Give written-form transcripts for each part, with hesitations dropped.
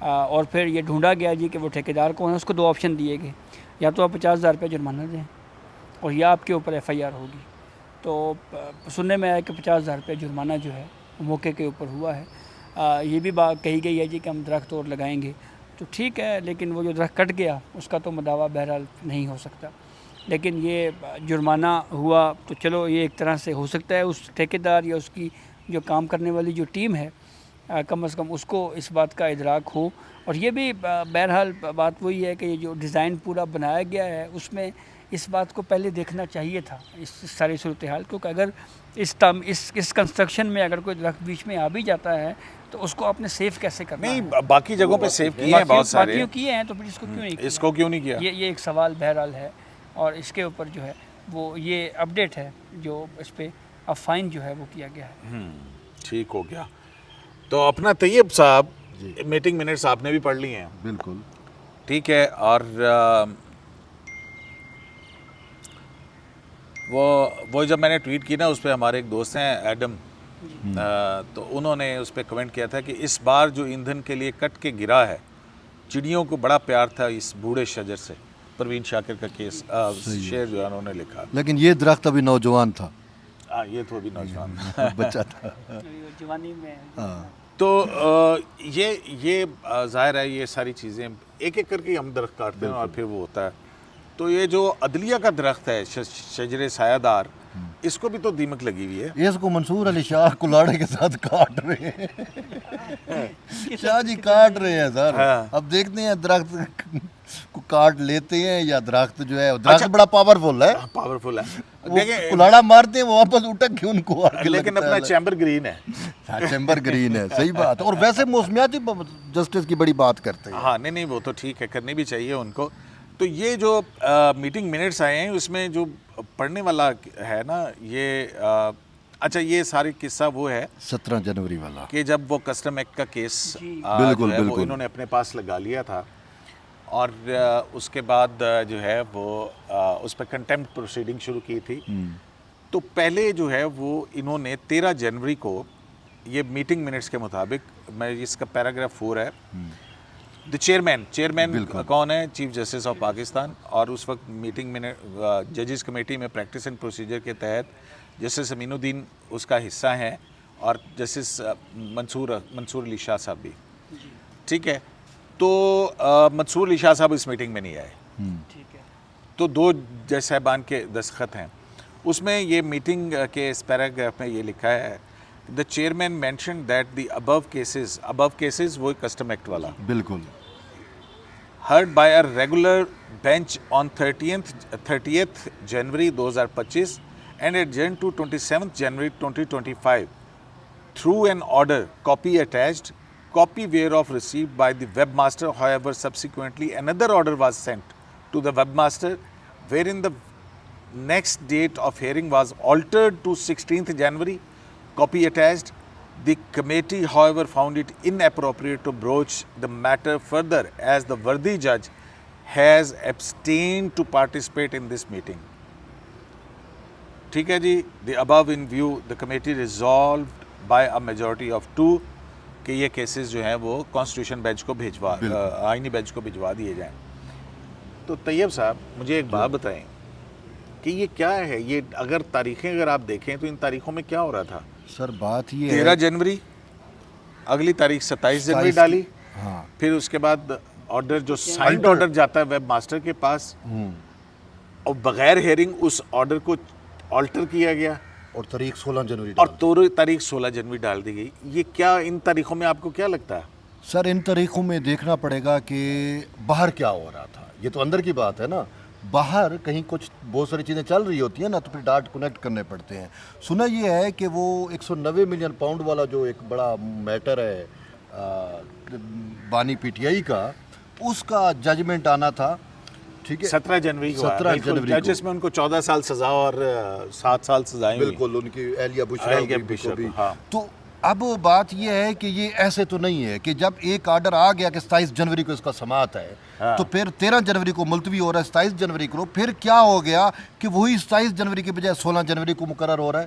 اور پھر یہ ڈھونڈا گیا جی کہ وہ ٹھیکیدار کون ہے. اس کو 2 آپشن دیے گئے, یا تو آپ 50,000 روپے جرمانہ دیں اور یا آپ کے اوپر FIR ہوگی. تو سننے میں آیا کہ 50,000 روپے جرمانہ جو ہے موقع کے اوپر ہوا ہے. یہ بھی بات کہی گئی ہے جی کہ ہم درخت اور لگائیں گے, تو ٹھیک ہے, لیکن وہ جو درخت کٹ گیا اس کا تو مداوع بہرحال نہیں ہو سکتا. لیکن یہ جرمانہ ہوا تو چلو یہ ایک طرح سے ہو سکتا ہے اس ٹھیکیدار یا اس کی جو کام کرنے والی جو ٹیم ہے کم از کم اس کو اس بات کا ادراک ہو. اور یہ بھی بہرحال بات وہی ہے کہ یہ جو ڈیزائن پورا بنایا گیا ہے اس میں اس بات کو پہلے دیکھنا چاہیے تھا, اس ساری صورتحال, کیونکہ اگر اس کنسٹرکشن میں اگر کوئی درخت بیچ میں آ بھی جاتا ہے تو اس کو آپ نے سیف کیسے کرنا ہے؟ نہیں, باقی جگہوں پہ سیف کیے ہیں بہت سارے, باقیوں کیے ہیں, تو پھر اس کو کیوں نہیں کیا؟ اس کو کیوں نہیں کیا؟ یہ ایک سوال بہرحال ہے. اور اس کے اوپر جو ہے وہ یہ اپڈیٹ ہے جو اس پہ اب فائن جو ہے وہ کیا گیا ہے. ٹھیک ہو گیا. تو اپنا طیب صاحب میٹنگ منٹس آپ نے بھی پڑھ لی ہیں؟ بالکل ٹھیک ہے. اور وہ جب میں نے ٹویٹ کی نا, اس پہ ہمارے ایک دوست ہیں ایڈم, تو انہوں نے اس پہ کمنٹ کیا تھا کہ اس بار جو ایندھن کے لیے کٹ کے گرا ہے, چڑیوں کو بڑا پیار تھا اس بوڑھے شجر سے. پروین شاکر کا کیس شعر جو ہے انہوں نے لکھا. لیکن یہ درخت ابھی نوجوان تھا, یہ تو ابھی نوجوان بچہ تھا. جوانی میں تو یہ ظاہر ہے یہ ساری چیزیں ایک ایک کر کے ہم درخت کاٹتے ہیں اور پھر وہ ہوتا ہے. تو یہ جو عدلیہ کا درخت ہے شجر سایہ دار, اس کو بھی تو دیمک لگی ہوئی ہے. اس کو منصور علی شاہ کلاڑے کے ساتھ کاٹ رہے ہیں. شاہ جی کاٹ رہے ہیں سر. اب دیکھتے ہیں درخت کو کاٹ لیتے ہیں یا درخت جو ہے, درخت بڑا پاورفل ہے, پاورفل ہے. دیکھیں کلاڑا مارتے ہیں وہ واپس اٹک کے ان کو, لیکن اپنا چیمبر گرین ہے. چیمبر گرین ہے, صحیح بات. اور ویسے موسمیاتی جسٹس کی بڑی بات کرتے ہیں. ہاں نہیں وہ تو ٹھیک ہے, کرنی بھی چاہیے ان کو. تو یہ جو میٹنگ منٹس آئے ہیں اس میں جو پڑھنے والا ہے نا, یہ اچھا یہ ساری قصہ وہ ہے 17 جنوری والا کہ جب وہ کسٹم ایکٹ کا کیس بالکل وہ انہوں نے اپنے پاس لگا لیا تھا, اور اس کے بعد جو ہے وہ اس پہ کنٹیمپٹ پروسیڈنگ شروع کی تھی. تو پہلے جو ہے وہ انہوں نے 13 جنوری کو, یہ میٹنگ منٹس کے مطابق, میں اس کا پیراگراف 4 ہے, دی چیئرمین کون ہے؟ Chief justice of Pakistan. اور اس وقت میٹنگ میں ججز کمیٹی میں پریکٹس اینڈ پروسیجر کے تحت جسٹس امین الدین اس کا حصہ ہیں, اور جسٹس منصور علی شاہ صاحب بھی. ٹھیک ہے. تو منصور علی شاہ صاحب اس میٹنگ میں نہیں آئے. ٹھیک ہے. تو 2 جج صاحبان کے دستخط ہیں اس میں. یہ میٹنگ کے اس پیراگراف میں یہ لکھا ہے, the chairman mention that the above cases وہ کسٹم ایکٹ والا, بالکل, heard by a regular bench on 30th January 2025 and adjourned to 27th January 2025 through an order, copy attached, copy whereof received by the webmaster. However, subsequently another order was sent to the webmaster wherein the next date of hearing was altered to 16th January, copy attached. The committee, however, found it inappropriate to broach the matter further as the worthy judge has abstained to participate in this meeting. ٹھیک ہے جی. The above in view, the committee resolved by a majority of 2 کہ یہ cases جو ہیں وہ constitution bench کو آئینی bench کو بھجوا دیے جائیں. تو طیب صاحب مجھے ایک بات بتائیں کہ یہ کیا ہے, یہ اگر تاریخیں اگر آپ دیکھیں تو ان تاریخوں میں کیا ہو رہا تھا؟ سر بات یہ 13 جنوری, اگلی تاریخ 27 جنوری ڈالی, ہاں, پھر اس کے بعد آرڈر جو سائنڈ آرڈر جاتا ہے ویب ماسٹر کے پاس, اور بغیر ہیئرنگ اس آرڈر کو آلٹر کیا گیا, اور تاریخ 16 جنوری اور تاریخ 16 جنوری ڈال دی گئی. یہ کیا ان تاریخوں میں آپ کو کیا لگتا ہے؟ سر ان تاریخوں میں دیکھنا پڑے گا کہ باہر کیا ہو رہا تھا. یہ تو اندر کی بات ہے نا, باہر کہیں کچھ بہت ساری چیزیں چل رہی ہوتی ہیں نا, تو پھر ڈاٹ کنیکٹ کرنے پڑتے ہیں. سنا یہ ہے کہ وہ 190 ملین پاؤنڈ والا جو ایک بڑا میٹر ہے بانی پی ٹی آئی کا, اس کا ججمنٹ آنا تھا. ٹھیک ہے, 17 جنوری کو 17 جنوری کو جس میں ان کو 14 سال سزا اور 7 سال سزائیں ہوئی. بالکل, ان کی اہلیہ بشرا بھی. ہاں. تو اب بات یہ ہے کہ یہ ایسے تو نہیں ہے کہ جب ایک آرڈر آ گیا کہ 27 جنوری کو اس کا سماعت ہے, تو پھر 13 جنوری کو ملتوی ہو رہا ہے, 27 جنوری کو, پھر کیا ہو گیا کہ وہی 27 جنوری کے بجائے 16 جنوری کو مقرر ہو رہا ہے.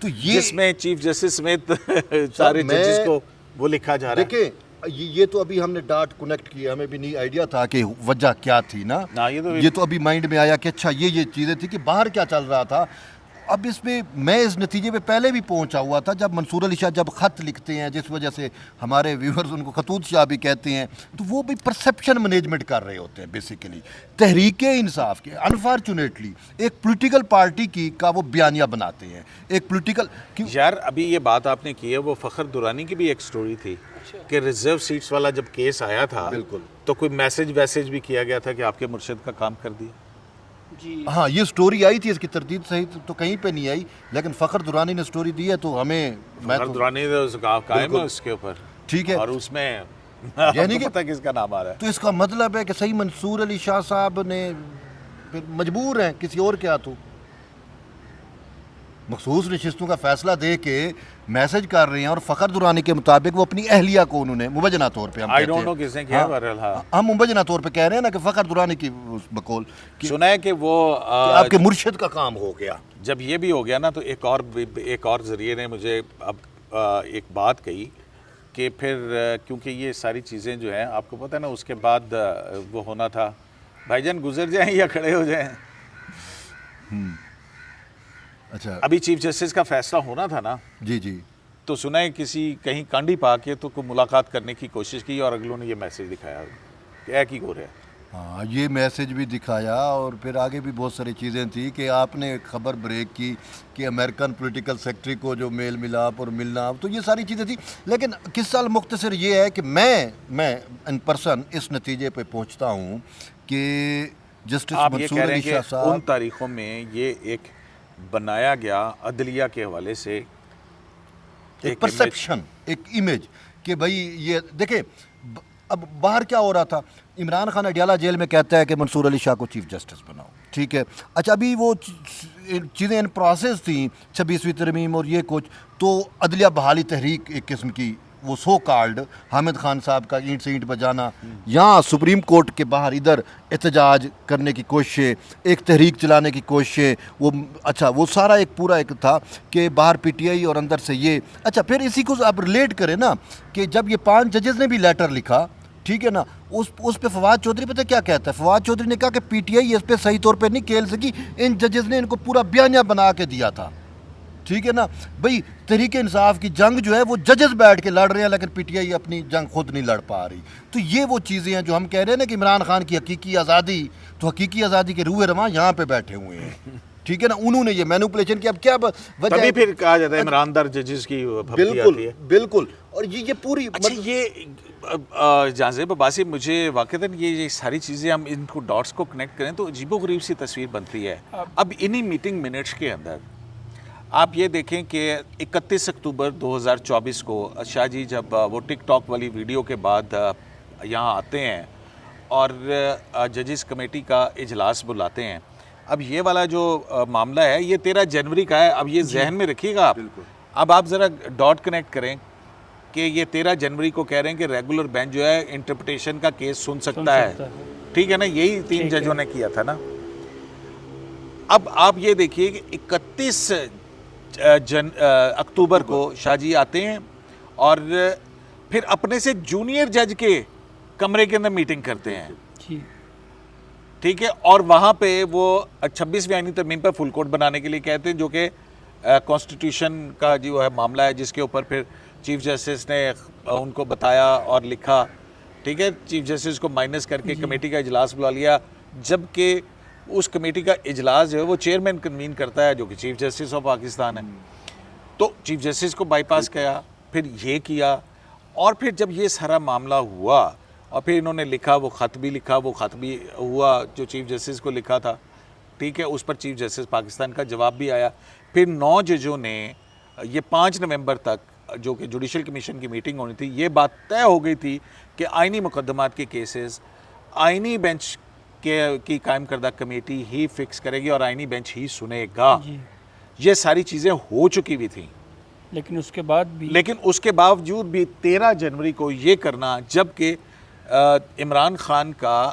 تو یہ جس میں چیف جسٹس سمیت سارے میں- ججز کو وہ لکھا جا رہا ہے. دیکھیں یہ تو ابھی ہم نے ڈاٹ کنیکٹ کیا, ہمیں بھی نہیں آئیڈیا تھا کہ وجہ کیا تھی نا, ہاں، یہ یہ تو ابھی مائنڈ میں آیا کہ اچھا یہ چیزیں تھی کہ باہر کیا چل رہا تھا. اب اس میں اس نتیجے پہ پہلے بھی پہنچا ہوا تھا جب منصور علی شاہ جب خط لکھتے ہیں, جس وجہ سے ہمارے ویورز ان کو خطوط شاہ بھی کہتے ہیں, تو وہ بھی پرسیپشن مینجمنٹ کر رہے ہوتے ہیں بیسیکلی. تحریک انصاف کے انفارچونیٹلی ایک پولیٹیکل پارٹی کا وہ بیانیہ بناتے ہیں, ایک پولیٹیکل. یار ابھی یہ بات آپ نے کی ہے, وہ فخر دورانی کی بھی ایک سٹوری تھی کہ ریزرو سیٹس والا جب کیس آیا تھا بالکل, تو کوئی میسج بھی کیا گیا تھا کہ آپ کے مرشد کا کام کر دیا. جی ہاں یہ سٹوری آئی تھی, اس کی تردید صحیح تو کہیں پہ نہیں آئی, لیکن فخر دورانی نے سٹوری دی ہے تو ہمیں فخر دورانی قائم ہے اس کے اوپر, ٹھیک ہے, اور اس میں یعنی کہ پتہ کس کا نام آ رہا ہے. تو اس کا مطلب ہے کہ صحیح منصور علی شاہ صاحب نے پھر مجبور ہیں کسی اور کے ہاتھوں مخصوص نشستوں کا فیصلہ دے کے میسج کر رہے ہیں, اور فخر دورانی کے مطابق وہ اپنی اہلیہ کو انہوں نے مبینہ طور پہ, ہم آئی کہتے ڈونٹ نو ہیں کس نے کیا, بہرحال ہاں ہم مبینہ طور پہ کہہ رہے ہیں نا کہ فخر دورانی کی بقول کہ سنا ہے کہ وہ آپ کے مرشد کا کام ہو گیا. جب یہ بھی ہو گیا نا, تو ایک اور ذریعے نے مجھے اب ایک بات کہی کہ پھر کیونکہ یہ ساری چیزیں جو ہیں آپ کو پتہ ہے نا, اس کے بعد وہ ہونا تھا بھائی جان گزر جائیں یا کھڑے ہو جائیں. اچھا ابھی چیف جسٹس کا فیصلہ ہونا تھا نا, جی جی, تو سنا ہے کسی کہیں کانڈی پا کے تو کوئی ملاقات کرنے کی کوشش کی, اور اگلوں نے یہ میسج دکھایا کہ اے کی ہو رہا ہے. ہاں یہ میسج بھی دکھایا, اور پھر آگے بھی بہت ساری چیزیں تھیں کہ آپ نے خبر بریک کی کہ امریکن پولیٹیکل سیکٹری کو جو میل ملاپ اور ملنا, تو یہ ساری چیزیں تھیں. لیکن قصہ مختصر یہ ہے کہ میں ان پرسن اس نتیجے پہ پہنچتا ہوں کہ جسٹس آپ یہ منصور کہہ رہے علی ہیں شاہ کہ صاحب ان تاریخوں میں یہ ایک بنایا گیا عدلیہ کے حوالے سے ایک پرسیپشن, ایک امیج کہ بھائی یہ دیکھیں اب باہر کیا ہو رہا تھا. عمران خان اڈیالہ جیل میں کہتا ہے کہ منصور علی شاہ کو چیف جسٹس بناؤ, ٹھیک ہے. اچھا ابھی وہ چیزیں ان پروسیس تھیں 26ویں ترمیم اور یہ کچھ, تو عدلیہ بحالی تحریک ایک قسم کی وہ سو کالڈ حامد خان صاحب کا اینٹ سے اینٹ بجانا, یہاں سپریم کورٹ کے باہر ادھر احتجاج کرنے کی کوششیں, ایک تحریک چلانے کی کوششیں, وہ اچھا وہ سارا ایک پورا ایک تھا کہ باہر پی ٹی آئی اور اندر سے یہ. اچھا پھر اسی کو آپ ریلیٹ کریں نا کہ جب یہ 5 ججز نے بھی لیٹر لکھا, ٹھیک ہے نا, اس پہ فواد چودھری پتہ کیا کہتا ہے. فواد چودھری نے کہا کہ پی ٹی آئی اس پہ صحیح طور پہ نہیں کھیل سکی, ان ججز نے ان کو پورا بیانیہ بنا کے دیا تھا, ٹھیک ہے نا. بھئی تحریک انصاف کی جنگ جو ہے وہ ججز بیٹھ کے لڑ رہے ہیں, لیکن پی ٹی آئی اپنی جنگ خود نہیں لڑ پا رہی. تو یہ وہ چیزیں ہیں جو ہم کہہ رہے ہیں نا کہ عمران خان کی حقیقی آزادی, تو حقیقی آزادی کے روح رواں یہاں پہ بیٹھے ہوئے ہیں, ٹھیک ہے نا. انہوں نے یہ مینوپولیشن کی, اب کیا وجہ تبھی ہے, پھر کہا جاتا ہے عمران دار ججز کی بھبتی آتی ہے. بالکل. اور یہ پوری اچھا یہ جہانزیب عباسی, مجھے واقعتاً یہ ساری چیزیں ہم ان کو ڈاٹس کو کنیکٹ کریں تو عجیب و غریب سی تصویر بنتی ہے. اب انہی میٹنگ منٹس کے اندر آپ یہ دیکھیں کہ 31 اکتوبر 2024 کو شاہ جی جب وہ ٹک ٹاک والی ویڈیو کے بعد یہاں آتے ہیں اور ججز کمیٹی کا اجلاس بلاتے ہیں. اب یہ والا جو معاملہ ہے یہ 13 جنوری کا ہے. اب یہ ذہن میں رکھیے گا آپ. اب آپ ذرا ڈاٹ کنیکٹ کریں کہ یہ 13 جنوری کو کہہ رہے ہیں کہ ریگولر بینچ جو ہے انٹرپریٹیشن کا کیس سن سکتا ہے, ٹھیک ہے نا. یہی 3 ججوں نے کیا تھا نا. اب آپ یہ دیکھیے کہ 31 اکتوبر کو شاہ جی آتے ہیں اور پھر اپنے سے جونیئر جج کے کمرے کے اندر میٹنگ کرتے ہیں, ٹھیک ہے. اور وہاں پہ وہ 26ویں آئینی ترمیم پر فل کورٹ بنانے کے لیے کہتے ہیں, جو کہ کانسٹیٹیوشن کا جو ہے معاملہ ہے, جس کے اوپر پھر چیف جسٹس نے ان کو بتایا اور لکھا, ٹھیک ہے. چیف جسٹس کو مائنس کر کے کمیٹی کا اجلاس بلا لیا, جبکہ اس کمیٹی کا اجلاس جو ہے وہ چیئرمین کنوین کرتا ہے جو کہ چیف جسٹس آف پاکستان ہے. تو چیف جسٹس کو بائی پاس کیا, پھر یہ کیا, اور پھر جب یہ سارا معاملہ ہوا اور پھر انہوں نے لکھا, وہ خط بھی لکھا, وہ خط بھی ہوا جو چیف جسٹس کو لکھا تھا, ٹھیک ہے. اس پر چیف جسٹس پاکستان کا جواب بھی آیا. پھر 9 ججوں نے یہ 5 نومبر تک جو کہ جوڈیشل کمیشن کی میٹنگ ہونی تھی, یہ بات طے ہو گئی تھی کہ آئینی مقدمات کے کیسز آئینی بینچ کی قائم کردہ کمیٹی ہی فکس کرے گی اور آئینی بینچ ہی سنے گا. یہ ساری چیزیں ہو چکی ہوئی تھیں, لیکن اس کے باوجود بھی 13 جنوری کو یہ کرنا, جبکہ عمران خان کا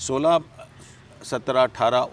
16 17 18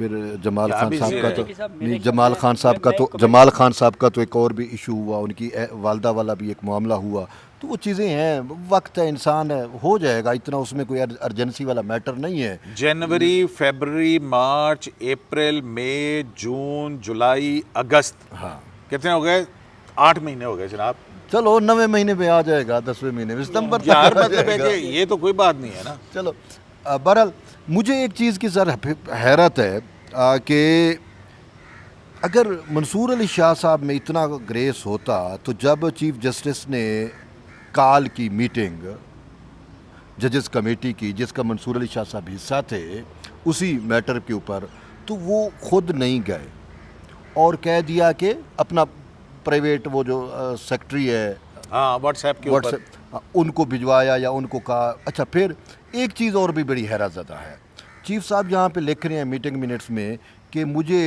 پھر جمال خان بھی صاحب کا تو کہ صاحب میرے نہیں، خیال جمال میں خان صاحب کا میں تو comment جمال خان صاحب کا تو ایک اور بھی ایشو ہوا، ان کی والدہ والا بھی ایک معاملہ ہوا. تو وہ چیزیں ہیں، وقت ہے، انسان ہے، ہو جائے گا، اتنا اس میں کوئی ارجنسی والا میٹر نہیں ہے. جنوری، فیبرری، مارچ، اپریل، مئی، جون، جولائی، اگست، ہاں کتنے ہو گئے؟ 8 مہینے ہو گئے جناب. چلو 9ویں مہینے میں آ جائے گا، 10ویں مہینے میں، ستمبر یار تک آ مطلب ہے جائے گا. کہ یہ تو کوئی بات نہیں ہے نا. چلو بہرحال مجھے ایک چیز کی ذرا حیرت ہے کہ اگر منصور علی شاہ صاحب میں اتنا گریس ہوتا تو جب چیف جسٹس نے کال کی میٹنگ ججز کمیٹی کی جس کا منصور علی شاہ صاحب حصہ تھے اسی میٹر کے اوپر، تو وہ خود نہیں گئے اور کہہ دیا کہ اپنا پرائیویٹ وہ جو سیکٹری ہے ہاں واٹس ایپ کے واٹس اوپر. ایپ ان کو بھجوایا یا ان کو کہا. اچھا پھر ایک چیز اور بھی بڑی حیرت زدہ ہے، چیف صاحب یہاں پہ لکھ رہے ہیں میٹنگ منٹس میں کہ مجھے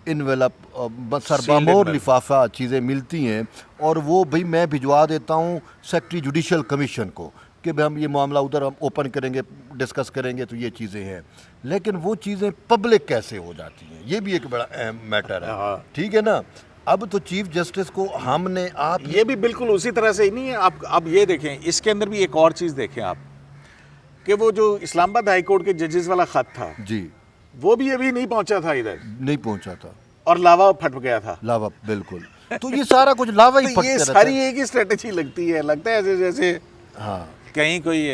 انویلپ سربامور لفافہ چیزیں ملتی ہیں اور وہ بھئی میں بھجوا دیتا ہوں سیکٹری جوڈیشل کمیشن کو کہ بھئی ہم یہ معاملہ ادھر ہم اوپن کریں گے، ڈسکس کریں گے. تو یہ چیزیں ہیں، لیکن وہ چیزیں پبلک کیسے ہو جاتی ہیں، یہ بھی ایک بڑا اہم میٹر ہے. ٹھیک ہے نا. اب تو چیف جسٹس کو ہم نے آپ یہ بھی بالکل اسی طرح سے ہی نہیں ہے. اب یہ دیکھیں، اس کے اندر بھی ایک اور چیز دیکھیں آپ، کہ وہ جو اسلام آباد ہائی کورٹ کے ججز والا خط تھا جی وہ بھی ابھی نہیں پہنچا تھا ادھر، نہیں پہنچا تھا، اور لاوا پھٹ گیا تھا. لاوا بالکل. تو یہ سارا کچھ لاوا ہی تو پھٹتے یہ رہتا ساری ہے. ایک ہی اسٹریٹجی لگتی ہے، لگتا ہے ایسے جیسے ہاں کہیں کوئی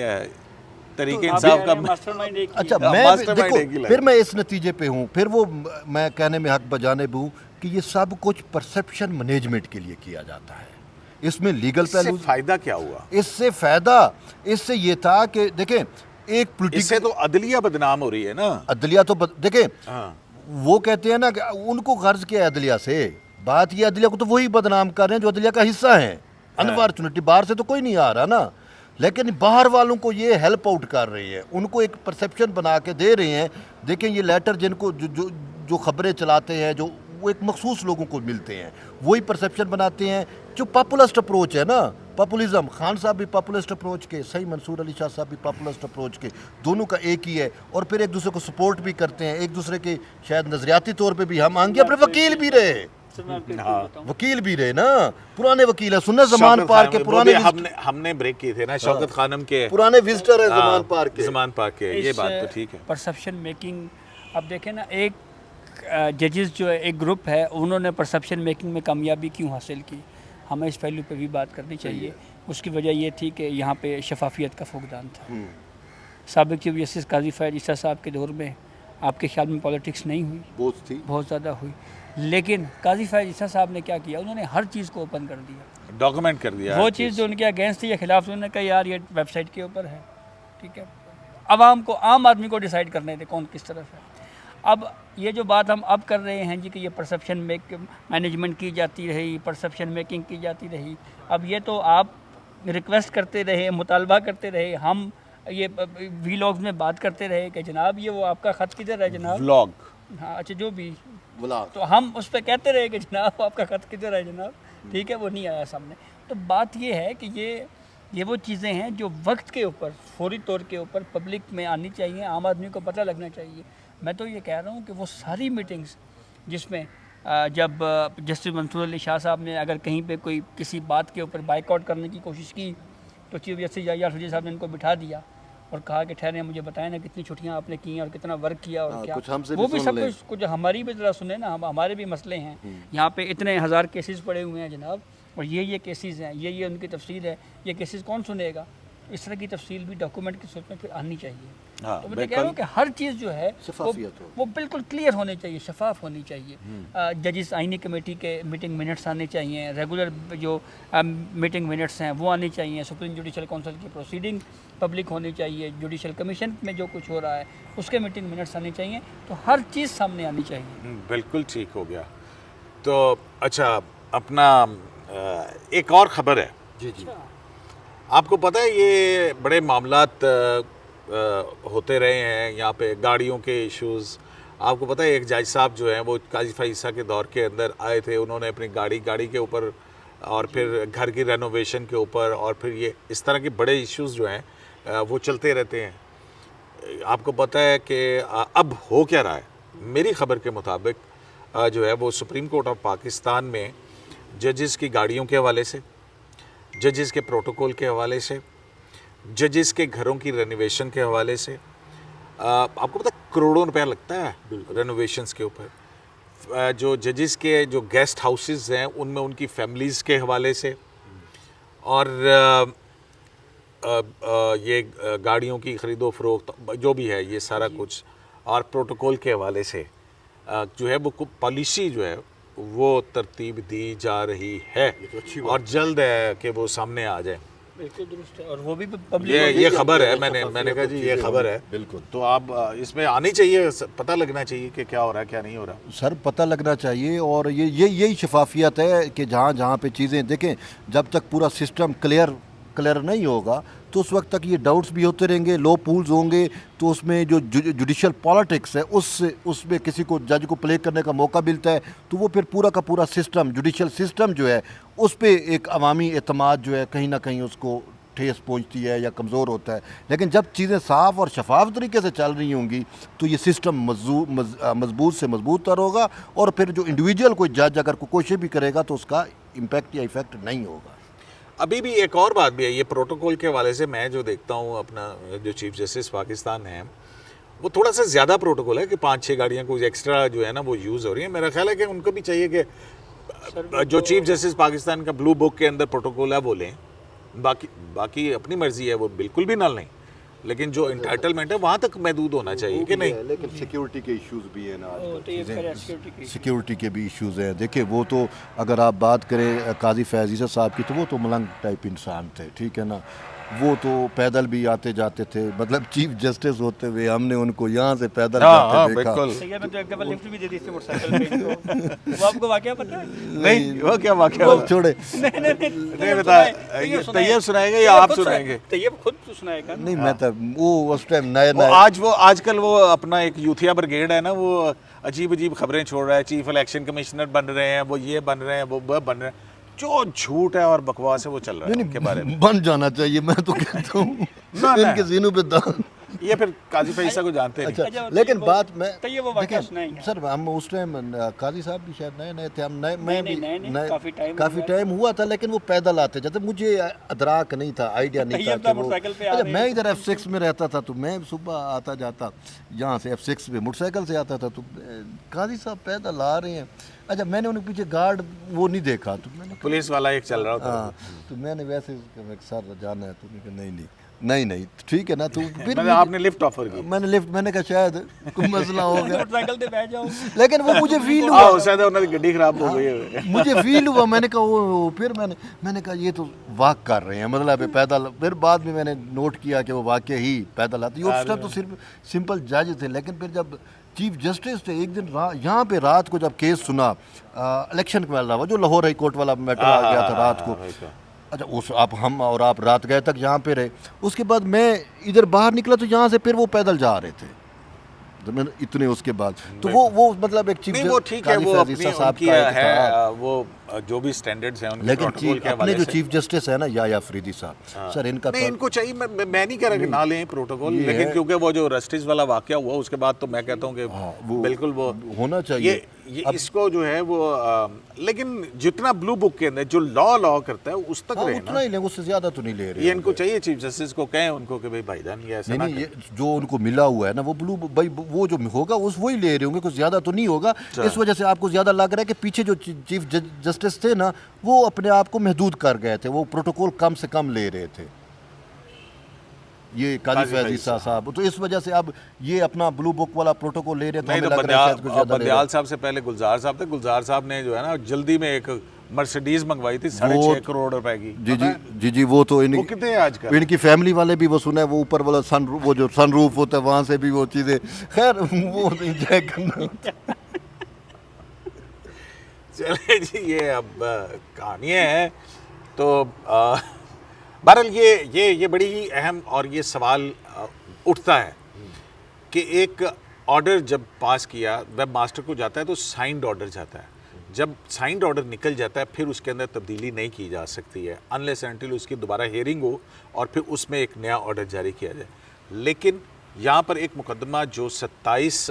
طریقہ آپ انصاف کہہ کا. رہے ہیں master mind ایک ہی ہے. اچھا ماسٹر میں مائنڈ ایک ہی دیکھو لگا. پھر میں اس نتیجے پہ ہوں، پھر وہ میں کہنے میں حق بجانب ہوں کہ یہ سب کچھ پرسیپشن مینجمنٹ کے لیے کیا جاتا ہے. اس میں لیگل اس سے پہلو، فائدہ کیا ہوا؟ اس سے فائدہ اس سے یہ تھا کہ دیکھیں ایک اس سے پولیٹیکل تو عدلیہ بدنام ہو رہی ہے نا. عدلیہ تو دیکھیں ہاں وہ کہتے ہیں نا کہ ان کو غرض کیا ہے عدلیہ سے، بات یہ عدلیہ کو تو وہی بدنام کر رہے ہیں جو عدلیہ کا حصہ ہیں. انفارچونیٹلی باہر سے تو کوئی نہیں آ رہا نا، لیکن باہر والوں کو یہ ہیلپ آؤٹ کر رہی ہے، ان کو ایک پرسیپشن بنا کے دے رہے ہیں. دیکھیں یہ لیٹر جن کو جو خبریں چلاتے ہیں، جو وہ ایک مخصوص لوگوں کو ملتے ہیں، وہی پرسیپشن بناتے ہیں. جو پاپولسٹ اپروچ ہے نا، پاپولزم، خان صاحب بھی پاپولسٹ اپروچ کے، صحیح منصور علی شاہ صاحب بھی پاپولسٹ اپروچ کے، دونوں کا ایک ہی ہے. اور پھر ایک دوسرے کو سپورٹ بھی کرتے ہیں، ایک دوسرے کے شاید نظریاتی طور پہ بھی ہم آنگے اپنے وکیل بھی رہے، وکیل بھی رہے نا، پرانے وکیل ہیں، سننا زمان پار کے پرانے ہم نے بریک کی تھے نا شوکت خانم کے، پرانے وزٹر ہیں زمان پار کے. زمان پارک کے. یہ بات تو ٹھیک ہے. پرسیپشن میکنگ اب دیکھیں نا، ایک ججز جو ہے ایک گروپ ہے، انہوں نے پرسیپشن میکنگ میں کامیابی کیوں حاصل کی، ہمیں اس پہلو پہ بھی بات کرنی چاہیے. اس کی وجہ یہ تھی کہ یہاں پہ شفافیت کا فقدان تھا. سابق چیف جسٹس قاضی فیاض عیسیٰ صاحب کے دور میں آپ کے خیال میں پالیٹکس نہیں ہوئی؟ بہت زیادہ ہوئی. لیکن قاضی فیاض عیسیٰ صاحب نے کیا کیا، انہوں نے ہر چیز کو اوپن کر دیا، ڈاکومنٹ کر دیا. وہ چیز جو ان کے اگینسٹ تھی یا خلاف تھی، انہوں نے کہا یار یہ ویب سائٹ کے اوپر ہے، ٹھیک ہے، عوام کو، عام آدمی کو ڈیسائیڈ کرنے دے کون کس طرف ہے. اب یہ جو بات ہم اب کر رہے ہیں جی کہ یہ پرسیپشن مینجمنٹ کی جاتی رہی، پرسیپشن میکنگ کی جاتی رہی، اب یہ تو آپ ریکویسٹ کرتے رہے، مطالبہ کرتے رہے، ہم یہ وی لاگز میں بات کرتے رہے کہ جناب یہ وہ آپ کا خط کدھر ہے جناب، ولاگ. ہاں اچھا جو بھی، تو ہم اس پہ کہتے رہے کہ جناب آپ کا خط کدھر ہے جناب، ٹھیک ہے، وہ نہیں آیا سامنے. تو بات یہ ہے کہ یہ وہ چیزیں ہیں جو وقت کے اوپر، فوری طور کے اوپر پبلک میں آنی چاہیے، عام آدمی کو پتہ لگنا چاہیے. میں تو یہ کہہ رہا ہوں کہ وہ ساری میٹنگز جس میں جب جسٹس منصور علی شاہ صاحب نے اگر کہیں پہ کوئی کسی بات کے اوپر بائک آؤٹ کرنے کی کوشش کی تو چیف جسٹس یحییٰ الفقی صاحب نے ان کو بٹھا دیا اور کہا کہ ٹھہریں، مجھے بتائیں نا کتنی چھٹیاں آپ نے کی ہیں اور کتنا ورک کیا اور کیا. وہ بھی سب کچھ ہماری بھی ذرا سنیں نا، ہمارے بھی مسئلے ہیں یہاں پہ، اتنے ہزار کیسز پڑے ہوئے ہیں جناب، اور یہ کیسز ہیں، یہ ان کی تفصیل ہے، یہ کیسز کون سنے گا. اس طرح کی تفصیل بھی ڈاکومنٹ کی صورت میں پھر آنی چاہیے. تو میں کہہ رہا ہوں کہ ہر چیز جو ہے وہ بالکل کلیئر ہونی چاہیے، شفاف ہونی چاہیے. ججز آئینی کمیٹی کے میٹنگ منٹس آنے چاہیے، ریگولر جو میٹنگ منٹس ہیں وہ آنے چاہیے، سپریم جوڈیشل کونسل کی پروسیڈنگ پبلک ہونی چاہیے، جوڈیشل کمیشن میں جو کچھ ہو رہا ہے اس کے میٹنگ منٹس آنے چاہیے. تو ہر چیز سامنے آنی چاہیے. بالکل ٹھیک ہو گیا. تو اچھا اپنا ایک اور خبر ہے. جی جی آپ کو پتہ ہے یہ بڑے معاملات ہوتے رہے ہیں یہاں پہ، گاڑیوں کے ایشوز. آپ کو پتہ ہے ایک جج صاحب جو ہیں وہ قاضی فیاض عیسیٰ کے دور کے اندر آئے تھے، انہوں نے اپنی گاڑی کے اوپر اور پھر گھر کی رینوویشن کے اوپر اور پھر یہ اس طرح کے بڑے ایشوز جو ہیں وہ چلتے رہتے ہیں. آپ کو پتہ ہے کہ اب ہو کیا رہا ہے، میری خبر کے مطابق جو ہے وہ سپریم کورٹ آف پاکستان میں ججز کی گاڑیوں کے حوالے سے، ججز کے پروٹوکول کے حوالے سے، ججز کے گھروں کی رینویشن کے حوالے سے، آپ کو پتہ کروڑوں روپیہ لگتا ہے رینوویشنز کے اوپر، جو ججز کے جو گیسٹ ہاؤسز ہیں ان میں ان کی فیملیز کے حوالے سے، اور یہ گاڑیوں کی خرید و فروخت جو بھی ہے یہ سارا کچھ، اور پروٹوکول کے حوالے سے جو ہے وہ پالیسی جو ہے وہ ترتیب دی جا رہی ہے، اور جلد ہے کہ وہ سامنے آ جائے۔ بالکل درست ہے، اور وہ بھی پبلک یہ خبر ہے، میں نے کہا جی یہ خبر ہے بالکل، تو آپ اس میں آنی چاہیے، پتہ لگنا چاہیے کہ کیا ہو رہا ہے کیا نہیں ہو رہا۔ سر پتہ لگنا چاہیے، اور یہی شفافیت ہے کہ جہاں پہ چیزیں دیکھیں، جب تک پورا سسٹم کلیئر نہیں ہوگا تو اس وقت تک یہ ڈاؤٹس بھی ہوتے رہیں گے، لو پولز ہوں گے، تو اس میں جو جوڈیشل پالیٹکس ہے اس میں کسی کو جج کو پلے کرنے کا موقع ملتا ہے، تو وہ پھر پورا کا پورا سسٹم، جوڈیشل سسٹم جو ہے اس پہ ایک عوامی اعتماد جو ہے کہیں نہ کہیں اس کو ٹھیس پہنچتی ہے یا کمزور ہوتا ہے۔ لیکن جب چیزیں صاف اور شفاف طریقے سے چل رہی ہوں گی تو یہ سسٹم مضبوط سے مضبوط تر ہوگا، اور پھر جو انڈیویجول کوئی جج اگر کوئی کوشش بھی کرے گا تو اس کا امپیکٹ یا ایفیکٹ نہیں ہوگا۔ ابھی بھی ایک اور بات بھی ہے، یہ پروٹوکول کے حوالے سے میں جو دیکھتا ہوں، اپنا جو چیف جسٹس پاکستان ہے وہ تھوڑا سا زیادہ پروٹوکول ہے کہ 5-6 گاڑیاں کوئی ایکسٹرا جو ہے نا وہ یوز ہو رہی ہیں۔ میرا خیال ہے کہ ان کو بھی چاہیے کہ جو چیف جسٹس پاکستان کا بلو بک کے اندر پروٹوکول ہے وہ لیں، باقی اپنی مرضی ہے وہ بالکل بھی نہ لیں، لیکن جو انٹائٹلمنٹ ہے وہاں تک محدود ہونا چاہیے کہ نہیں۔ لیکن سیکیورٹی کے ایشوز بھی ہیں نا، سیکیورٹی کے بھی ایشوز ہیں۔ دیکھیں وہ تو اگر آپ بات کریں قاضی فیض عیسیٰ صاحب کی تو وہ تو ملنگ ٹائپ انسان تھے، ٹھیک ہے نا، وہ تو پیدل بھی آتے جاتے تھے، مطلب چیف جسٹس ہوتے ہوئے ہم نے ان کو یہاں سے پیدل جاتے دیکھا۔ میں تو ایک دفعہ لفٹ بھی دے دی تھی موٹر سائیکل پہ، وہ آپ کو واقعہ پتہ ہے؟ نہیں وہ کیا واقعہ وہ چھوڑے نہیں بتایا، یہ طیب سنائیں گے یا آپ سنائیں گے؟ طیب خود تو سنائے گا۔ نہیں، میں تو وہ اس ٹائم نئے آج کل وہ اپنا ایک یوتھیا بریگیڈ ہے نا، وہ عجیب خبریں چھوڑ رہا ہے، چیف الیکشن کمشنر بن رہے ہیں، وہ یہ بن رہے ہیں، وہ بن رہے ہیں، جو جھوٹ ہے اور بکواس ہے وہ چل رہا ہے ان کے بارے میں۔ بن جانا چاہیے، میں تو کہتا ہوں ان کے ذہنوں پہ دان۔ یہ پھر قاضی فیصلہ کو جانتے نہیں۔ اچھا لیکن بات میں وہ واقعہ سنائیں گے سر، ہم اس ٹائم قاضی صاحب بھی شاید نئے تھے، ہم میں بھی نئے کافی ٹائم ہوا تھا، لیکن وہ پیدل آتے جاتے، مجھے ادراک نہیں تھا، آئیڈیا نہیں تھا کہ وہ، اچھا میں ادھر F6 میں رہتا تھا تو میں صبح آتا جاتا یہاں سے F6 پہ موٹر سائیکل سے آتا تھا، تو قاضی صاحب پیدل آ رہے ہیں، اچھا میں نے ان کے پیچھے گارڈ وہ نہیں دیکھا، تو میں نے پولیس والا ایک چل رہا تھا، ہاں تو میں نے ویسے سر جانا ہے، تو نہیں ٹھیک ہے نا، تو پھر آپ نے لفٹ آفر کی، میں نے لفٹ، میں نے کہا شاید کوئی مسئلہ ہو گیا، موٹر سائیکل پہ بیٹھ جاؤ، لیکن وہ مجھے فیل ہوا، شاید انہوں کی گڈی خراب ہو گئی ہے، مجھے فیل ہوا، میں نے کہا وہ، پھر میں نے کہا یہ تو واک کر رہے ہیں، مطلب پیدل، پھر بعد میں میں نے نوٹ کیا کہ وہ واقعی ہی پیدل آتے، اس ٹائم تو صرف سمپل جج تھے، لیکن پھر جب چیف جسٹس تھے ایک دن یہاں پہ رات کو جب کیس سنا الیکشن والا، وہ جو لاہور ہائی کورٹ والا میٹر آ گیا تھا رات کو، اچھا ہم اور آپ رات گئے تک یہاں پہ رہے، اس کے بعد میں ادھر باہر نکلا تو یہاں سے پھر وہ پیدل جا رہے تھے اتنے، اس کے بعد تو وہ مطلب ایک چیف، وہ ٹھیک ہے، وہ اپنی ان کی ہے وہ جو بھی سٹینڈرڈز ہیں ان کے پروٹوکول کے حوالے سے، لیکن جو چیف جسٹس ہے نا یا فریدی صاحب، سر ان کا نہیں، ان کو چاہیے، میں نہیں کہہ رہا کہ نہ لیں پروٹوکول، لیکن کیونکہ وہ جو رسٹیج والا واقعہ ہوا اس کے بعد تو میں کہتا ہوں کہ بالکل وہ ہونا چاہیے، اس کو جو ہے وہ، لیکن جتنا بلو بک کے اندر جو لا کرتا ہے اس تک رہے اتنا ہی لیں، اس سے زیادہ تو نہیں لے رہے، یہ ان کو چاہیے چیف جسٹس کو کہیں ان کو کہ بھائی جان یہ ایسا نہ نہیں، جو ان کو ملا ہوا ہے نا وہ بلو بھائی، وہ جو ہوگا وہی لے رہے ہوں گے، کچھ زیادہ تو نہیں ہوگا، اس وجہ سے آپ کو زیادہ لگ رہا ہے کہ پیچھے جو چیف جسٹس تھے نا وہ اپنے آپ کو محدود کر گئے تھے، وہ پروٹوکول کم سے کم لے رہے تھے، یہ قاضی فیض عیسیٰ صاحب، تو اس وجہ سے اب یہ اپنا بلو بک والا پروٹوکول لے رہے تھے، ہمیں لگ رہا ہے کچھ زیادہ بندیال صاحب سے پہلے گلزار صاحب تھے، گلزار صاحب نے جو ہے نا جلدی میں ایک مرسیڈیز منگوائی تھی 6.5 کروڑ روپے کی، جی وہ تو وہ کتنے ہیں آج کل، ان کی فیملی والے بھی وہ سنا ہے، وہ اوپر والا وہ جو سن روف ہوتا ہے وہاں سے بھی وہ چیزیں، خیر وہ انجوائے کرنا۔ چلے جی، یہ اب کہانیاں ہیں، تو بہرحال یہ بڑی ہی اہم اور یہ سوال اٹھتا ہے کہ ایک آرڈر جب پاس کیا ویب ماسٹر کو جاتا ہے تو سائنڈ آرڈر جاتا ہے، جب سائنڈ آرڈر نکل جاتا ہے پھر اس کے اندر تبدیلی نہیں کی جا سکتی ہے انلیس انٹل اس کی دوبارہ ہیئرنگ ہو اور پھر اس میں ایک نیا آرڈر جاری کیا جائے، لیکن یہاں پر ایک مقدمہ جو 27